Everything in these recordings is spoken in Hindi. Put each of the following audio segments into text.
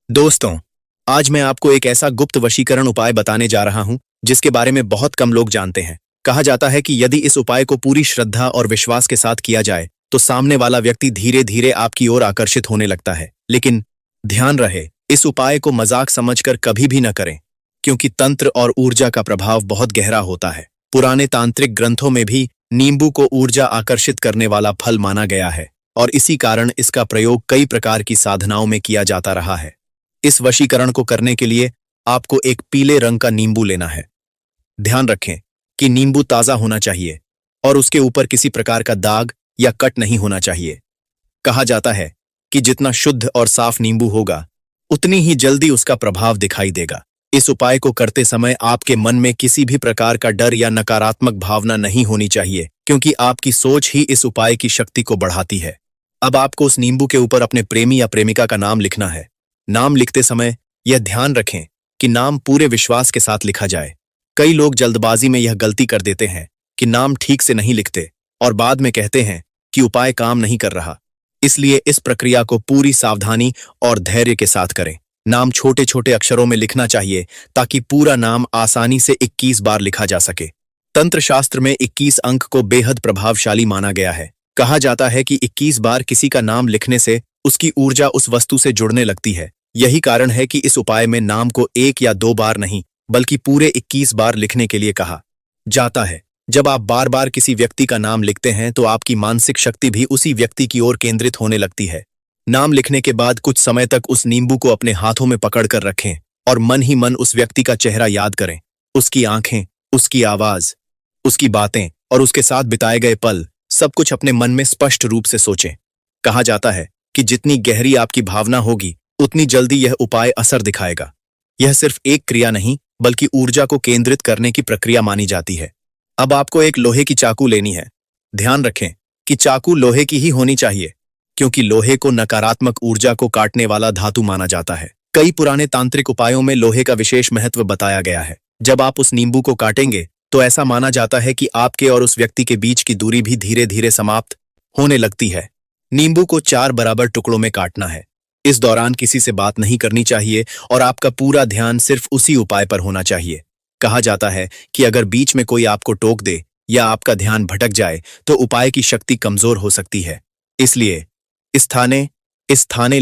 दोस्तों, आज मैं आपको एक ऐसा गुप्त वशीकरण उपाय बताने जा रहा हूं जिसके बारे में बहुत कम लोग जानते हैं। कहा जाता है कि यदि इस उपाय को पूरी श्रद्धा और विश्वास के साथ किया जाए तो सामने वाला व्यक्ति धीरे धीरे आपकी ओर आकर्षित होने लगता है। लेकिन ध्यान रहे, इस उपाय को मजाक समझकर कभी भी न करें, क्योंकि तंत्र और ऊर्जा का प्रभाव बहुत गहरा होता है। पुराने तांत्रिक ग्रंथों में भी नींबू को ऊर्जा आकर्षित करने वाला फल माना गया है और इसी कारण इसका प्रयोग कई प्रकार की साधनाओं में किया जाता रहा है। इस वशीकरण को करने के लिए आपको एक पीले रंग का नींबू लेना है। ध्यान रखें कि नींबू ताजा होना चाहिए और उसके ऊपर किसी प्रकार का दाग या कट नहीं होना चाहिए। कहा जाता है कि जितना शुद्ध और साफ नींबू होगा, उतनी ही जल्दी उसका प्रभाव दिखाई देगा। इस उपाय को करते समय आपके मन में किसी भी प्रकार का डर या नकारात्मक भावना नहीं होनी चाहिए, क्योंकि आपकी सोच ही इस उपाय की शक्ति को बढ़ाती है। अब आपको उस नींबू के ऊपर अपने प्रेमी या प्रेमिका का नाम लिखना है। नाम लिखते समय यह ध्यान रखें कि नाम पूरे विश्वास के साथ लिखा जाए। कई लोग जल्दबाजी में यह गलती कर देते हैं कि नाम ठीक से नहीं लिखते और बाद में कहते हैं कि उपाय काम नहीं कर रहा। इसलिए इस प्रक्रिया को पूरी सावधानी और धैर्य के साथ करें। नाम छोटे छोटे अक्षरों में लिखना चाहिए ताकि पूरा नाम आसानी से 21 बार लिखा जा सके। तंत्र शास्त्र में 21 अंक को बेहद प्रभावशाली माना गया है। कहा जाता है कि 21 बार किसी का नाम लिखने से उसकी ऊर्जा उस वस्तु से जुड़ने लगती है। यही कारण है कि इस उपाय में नाम को 1 या 2 बार नहीं, बल्कि पूरे 21 बार लिखने के लिए कहा जाता है। जब आप बार बार किसी व्यक्ति का नाम लिखते हैं तो आपकी मानसिक शक्ति भी उसी व्यक्ति की ओर केंद्रित होने लगती है। नाम लिखने के बाद कुछ समय तक उस नींबू को अपने हाथों में पकड़कर रखें और मन ही मन उस व्यक्ति का चेहरा याद करें। उसकी आंखें, उसकी आवाज, उसकी बातें और उसके साथ बिताए गए पल, सब कुछ अपने मन में स्पष्ट रूप से सोचें। कहा जाता है कि जितनी गहरी आपकी भावना होगी, उतनी जल्दी यह उपाय असर दिखाएगा। यह सिर्फ एक क्रिया नहीं, बल्कि ऊर्जा को केंद्रित करने की प्रक्रिया मानी जाती है। अब आपको एक लोहे की चाकू लेनी है। ध्यान रखें कि चाकू लोहे की ही होनी चाहिए, क्योंकि लोहे को नकारात्मक ऊर्जा को काटने वाला धातु माना जाता है। कई पुराने तांत्रिक उपायों में लोहे का विशेष महत्व बताया गया है। जब आप उस नींबू को काटेंगे तो ऐसा माना जाता है कि आपके और उस व्यक्ति के बीच की दूरी भी धीरे धीरे समाप्त होने लगती है। नींबू को 4 बराबर टुकड़ों में काटना है। इस दौरान किसी से बात नहीं करनी चाहिए और आपका पूरा ध्यान सिर्फ उसी उपाय पर होना चाहिए। कहा जाता है कि अगर बीच में कोई आपको टोक दे या आपका ध्यान भटक जाए तो उपाय की शक्ति कमजोर हो सकती है। इसलिए इस थाने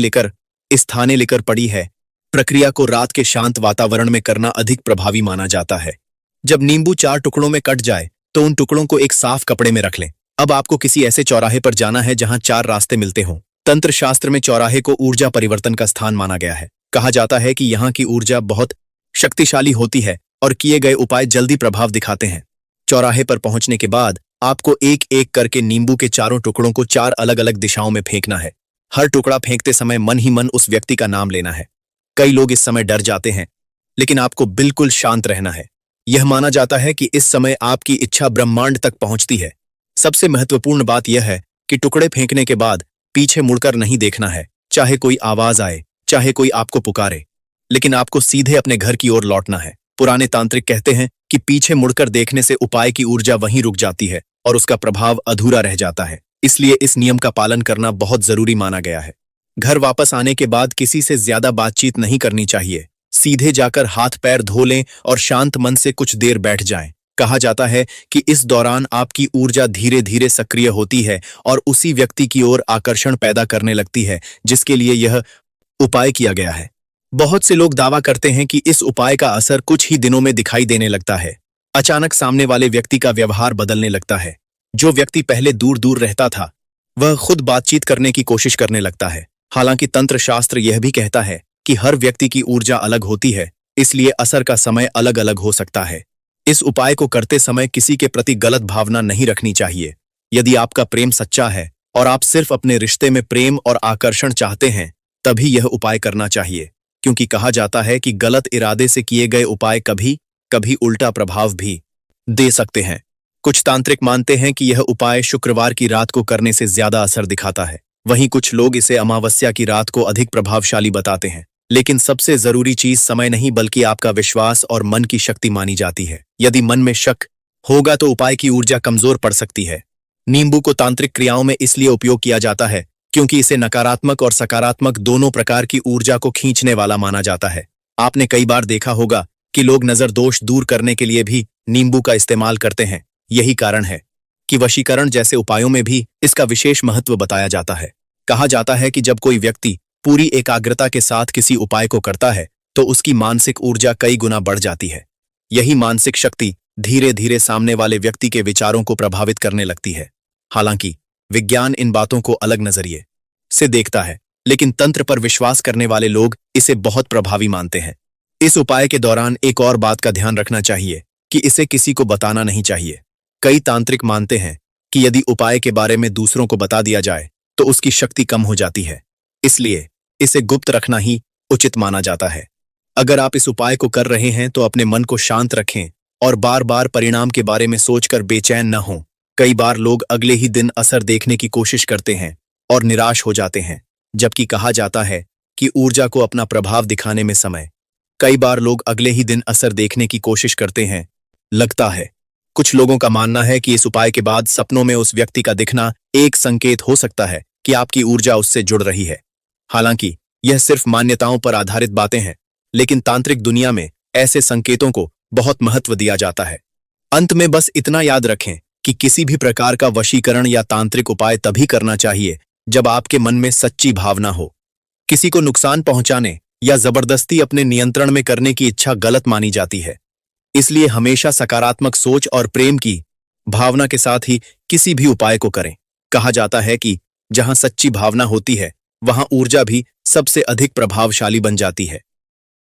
लेकर पड़ी है प्रक्रिया को रात के शांत वातावरण में करना अधिक प्रभावी माना जाता है। जब नींबू 4 टुकड़ों में कट जाए तो उन टुकड़ों को एक साफ कपड़े में रख लें। अब आपको किसी ऐसे चौराहे पर जाना है जहां 4 रास्ते मिलते हों। तंत्र शास्त्र में चौराहे को ऊर्जा परिवर्तन का स्थान माना गया है। कहा जाता है कि यहाँ की ऊर्जा बहुत शक्तिशाली होती है और किए गए उपाय जल्दी प्रभाव दिखाते हैं। चौराहे पर पहुंचने के बाद आपको एक एक करके नींबू के चारों टुकड़ों को 4 अलग अलग दिशाओं में फेंकना है। हर टुकड़ा फेंकते समय मन ही मन उस व्यक्ति का नाम लेना है। कई लोग इस समय डर जाते हैं, लेकिन आपको बिल्कुल शांत रहना है। यह माना जाता है कि इस समय आपकी इच्छा ब्रह्मांड तक पहुंचती है। सबसे महत्वपूर्ण बात यह है कि टुकड़े फेंकने के बाद पीछे मुड़कर नहीं देखना है। चाहे कोई आवाज आए, चाहे कोई आपको पुकारे, लेकिन आपको सीधे अपने घर की ओर लौटना है। पुराने तांत्रिक कहते हैं कि पीछे मुड़कर देखने से उपाय की ऊर्जा वहीं रुक जाती है और उसका प्रभाव अधूरा रह जाता है। इसलिए इस नियम का पालन करना बहुत जरूरी माना गया है। घर वापस आने के बाद किसी से ज्यादा बातचीत नहीं करनी चाहिए। सीधे जाकर हाथ पैर धो लें और शांत मन से कुछ देर बैठ जाएं। कहा जाता है कि इस दौरान आपकी ऊर्जा धीरे धीरे सक्रिय होती है और उसी व्यक्ति की ओर आकर्षण पैदा करने लगती है जिसके लिए यह उपाय किया गया है। बहुत से लोग दावा करते हैं कि इस उपाय का असर कुछ ही दिनों में दिखाई देने लगता है। अचानक सामने वाले व्यक्ति का व्यवहार बदलने लगता है। जो व्यक्ति पहले दूर दूर रहता था, वह खुद बातचीत करने की कोशिश करने लगता है। हालांकि तंत्र शास्त्र यह भी कहता है कि हर व्यक्ति की ऊर्जा अलग होती है, इसलिए असर का समय अलग अलग हो सकता है। इस उपाय को करते समय किसी के प्रति गलत भावना नहीं रखनी चाहिए। यदि आपका प्रेम सच्चा है और आप सिर्फ अपने रिश्ते में प्रेम और आकर्षण चाहते हैं, तभी यह उपाय करना चाहिए, क्योंकि कहा जाता है कि गलत इरादे से किए गए उपाय कभी कभी उल्टा प्रभाव भी दे सकते हैं। कुछ तांत्रिक मानते हैं कि यह उपाय शुक्रवार की रात को करने से ज्यादा असर दिखाता है। वहीं कुछ लोग इसे अमावस्या की रात को अधिक प्रभावशाली बताते हैं। लेकिन सबसे जरूरी चीज समय नहीं, बल्कि आपका विश्वास और मन की शक्ति मानी जाती है। यदि मन में शक होगा तो उपाय की ऊर्जा कमजोर पड़ सकती है। नींबू को तांत्रिक क्रियाओं में इसलिए उपयोग किया जाता है क्योंकि इसे नकारात्मक और सकारात्मक दोनों प्रकार की ऊर्जा को खींचने वाला माना जाता है। आपने कई बार देखा होगा कि लोग नजर दोष दूर करने के लिए भी नींबू का इस्तेमाल करते हैं। यही कारण है कि वशीकरण जैसे उपायों में भी इसका विशेष महत्व बताया जाता है। कहा जाता है कि जब कोई व्यक्ति पूरी एकाग्रता के साथ किसी उपाय को करता है तो उसकी मानसिक ऊर्जा कई गुना बढ़ जाती है। यही मानसिक शक्ति धीरे धीरे सामने वाले व्यक्ति के विचारों को प्रभावित करने लगती है। हालांकि विज्ञान इन बातों को अलग नजरिए से देखता है, लेकिन तंत्र पर विश्वास करने वाले लोग इसे बहुत प्रभावी मानते हैं। इस उपाय के दौरान एक और बात का ध्यान रखना चाहिए कि इसे किसी को बताना नहीं चाहिए। कई तांत्रिक मानते हैं कि यदि उपाय के बारे में दूसरों को बता दिया जाए तो उसकी शक्ति कम हो जाती है, इसलिए इसे गुप्त रखना ही उचित माना जाता है। अगर आप इस उपाय को कर रहे हैं तो अपने मन को शांत रखें और बार बार परिणाम के बारे में सोचकर बेचैन न हों। कई बार लोग अगले ही दिन असर देखने की कोशिश करते हैं और निराश हो जाते हैं, जबकि कहा जाता है कि ऊर्जा को अपना प्रभाव दिखाने में समय। कई बार लोग अगले ही दिन असर देखने की कोशिश करते हैं, लगता है। कुछ लोगों का मानना है कि इस उपाय के बाद सपनों में उस व्यक्ति का दिखना एक संकेत हो सकता है कि आपकी ऊर्जा उससे जुड़ रही है। हालांकि यह सिर्फ मान्यताओं पर आधारित बातें हैं, लेकिन तांत्रिक दुनिया में ऐसे संकेतों को बहुत महत्व दिया जाता है। अंत में बस इतना याद रखें कि किसी भी प्रकार का वशीकरण या तांत्रिक उपाय तभी करना चाहिए जब आपके मन में सच्ची भावना हो। किसी को नुकसान पहुंचाने या जबरदस्ती अपने नियंत्रण में करने की इच्छा गलत मानी जाती है। इसलिए हमेशा सकारात्मक सोच और प्रेम की भावना के साथ ही किसी भी उपाय को करें। कहा जाता है कि जहां सच्ची भावना होती है वहां ऊर्जा भी सबसे अधिक प्रभावशाली बन जाती है।